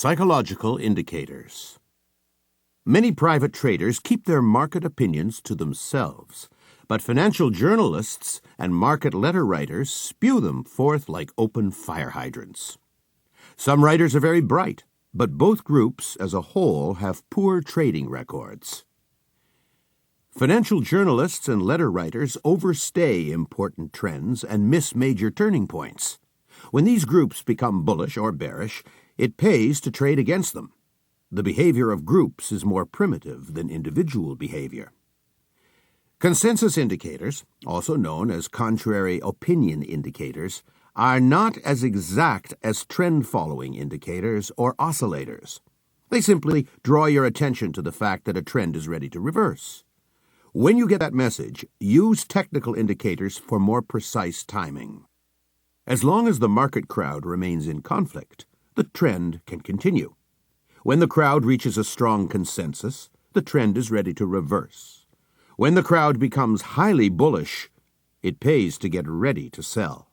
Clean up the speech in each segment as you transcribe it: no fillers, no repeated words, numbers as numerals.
Psychological indicators. Many private traders keep their market opinions to themselves, but financial journalists and market letter writers spew them forth like open fire hydrants. Some writers are very bright, but both groups as a whole have poor trading records. Financial journalists and letter writers overstay important trends and miss major turning points. When these groups become bullish or bearish, it pays to trade against them. The behavior of groups is more primitive than individual behavior. Consensus indicators, also known as contrary opinion indicators, are not as exact as trend-following indicators or oscillators. They simply draw your attention to the fact that a trend is ready to reverse. When you get that message, use technical indicators for more precise timing. As long as the market crowd remains in conflict, the trend can continue. When the crowd reaches a strong consensus, the trend is ready to reverse. When the crowd becomes highly bullish, it pays to get ready to sell.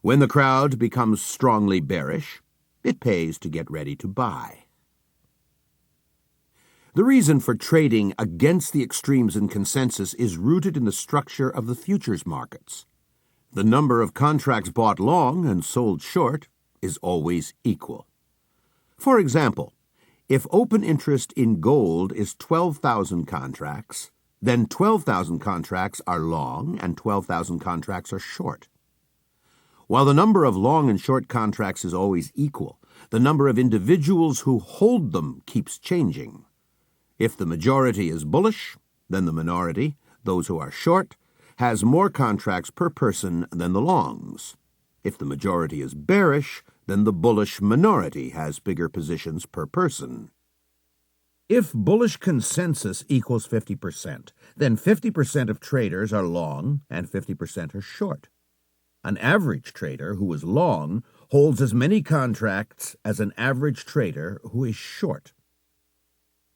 When the crowd becomes strongly bearish, it pays to get ready to buy. The reason for trading against the extremes in consensus is rooted in the structure of the futures markets. The number of contracts bought long and sold short is always equal. For example, if open interest in gold is 12,000 contracts, then 12,000 contracts are long and 12,000 contracts are short. While the number of long and short contracts is always equal, the number of individuals who hold them keeps changing. If the majority is bullish, then the minority, those who are short, has more contracts per person than the longs. If the majority is bearish, then the bullish minority has bigger positions per person. If bullish consensus equals 50%, then 50% of traders are long and 50% are short. An average trader who is long holds as many contracts as an average trader who is short.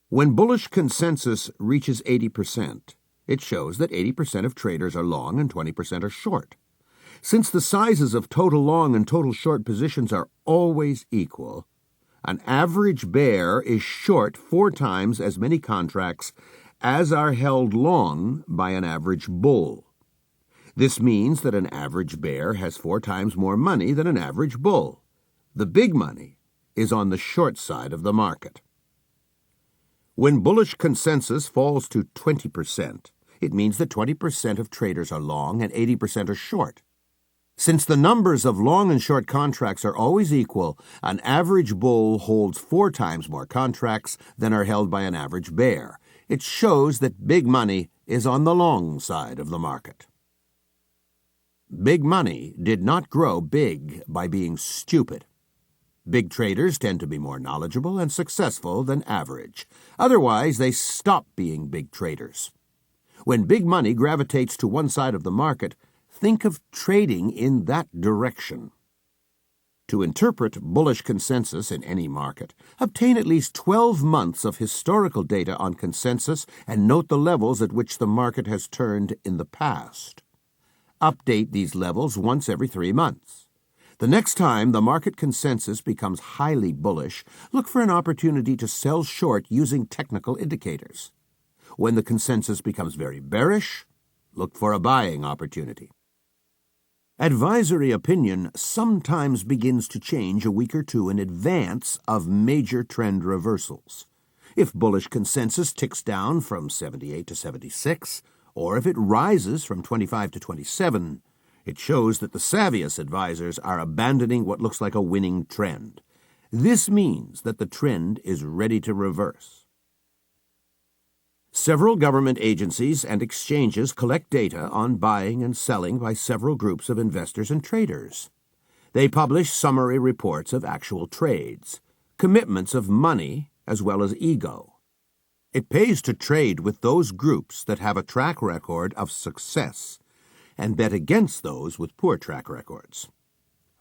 When bullish consensus reaches 80%, it shows that 80% of traders are long and 20% are short. Since the sizes of total long and total short positions are always equal, an average bear is short 4 times as many contracts as are held long by an average bull. This means that an average bear has 4 times more money than an average bull. The big money is on the short side of the market. When bullish consensus falls to 20%, it means that 20% of traders are long and 80% are short. Since the numbers of long and short contracts are always equal, an average bull holds 4 times more contracts than are held by an average bear. It shows that big money is on the long side of the market. Big money did not grow big by being stupid. Big traders tend to be more knowledgeable and successful than average. Otherwise, they stop being big traders. When big money gravitates to one side of the market, think of trading in that direction. To interpret bullish consensus in any market, obtain at least 12 months of historical data on consensus and note the levels at which the market has turned in the past. Update these levels once every 3 months. The next time the market consensus becomes highly bullish, look for an opportunity to sell short using technical indicators. When the consensus becomes very bearish, look for a buying opportunity. Advisory opinion sometimes begins to change a week or two in advance of major trend reversals. If bullish consensus ticks down from 78 to 76, or if it rises from 25 to 27, it shows that the savviest advisors are abandoning what looks like a winning trend. This means that the trend is ready to reverse. Several government agencies and exchanges collect data on buying and selling by several groups of investors and traders. They publish summary reports of actual trades, commitments of money as well as ego. It pays to trade with those groups that have a track record of success and bet against those with poor track records.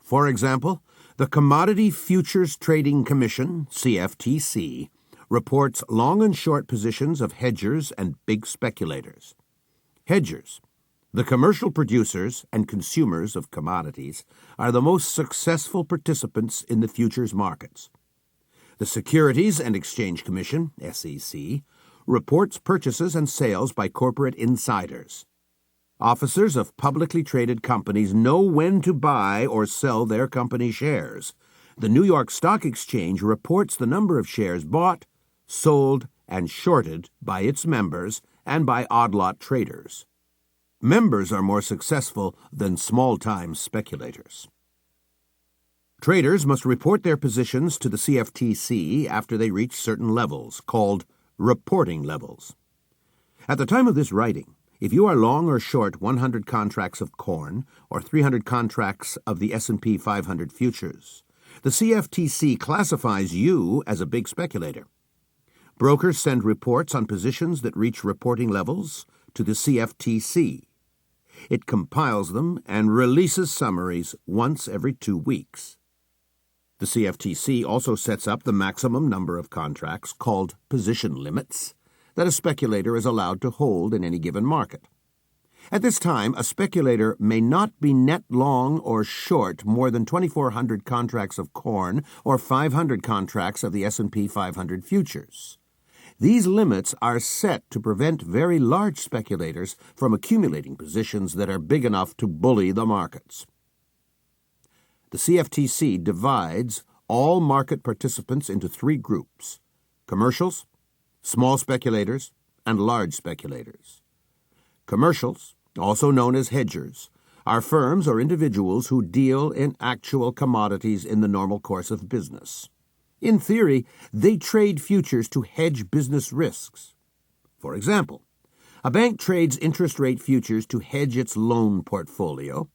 For example, the Commodity Futures Trading Commission, CFTC, reports long and short positions of hedgers and big speculators. Hedgers, the commercial producers and consumers of commodities, are the most successful participants in the futures markets. The Securities and Exchange Commission, SEC, reports purchases and sales by corporate insiders. Officers of publicly traded companies know when to buy or sell their company shares. The New York Stock Exchange reports the number of shares bought, sold, and shorted by its members and by odd-lot traders. Members are more successful than small-time speculators. Traders must report their positions to the CFTC after they reach certain levels, called reporting levels. At the time of this writing, if you are long or short 100 contracts of corn or 300 contracts of the S&P 500 futures, the CFTC classifies you as a big speculator. Brokers send reports on positions that reach reporting levels to the CFTC. It compiles them and releases summaries once every 2 weeks. The CFTC also sets up the maximum number of contracts, called position limits, that a speculator is allowed to hold in any given market. At this time, a speculator may not be net long or short more than 2,400 contracts of corn or 500 contracts of the S&P 500 futures. These limits are set to prevent very large speculators from accumulating positions that are big enough to bully the markets. The CFTC divides all market participants into 3 groups: commercials, small speculators, and large speculators. Commercials, also known as hedgers, are firms or individuals who deal in actual commodities in the normal course of business. In theory, they trade futures to hedge business risks. For example, a bank trades interest rate futures to hedge its loan portfolio,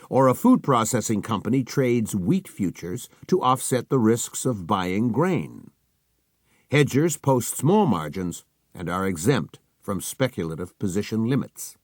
or a food processing company trades wheat futures to offset the risks of buying grain. Hedgers post small margins and are exempt from speculative position limits.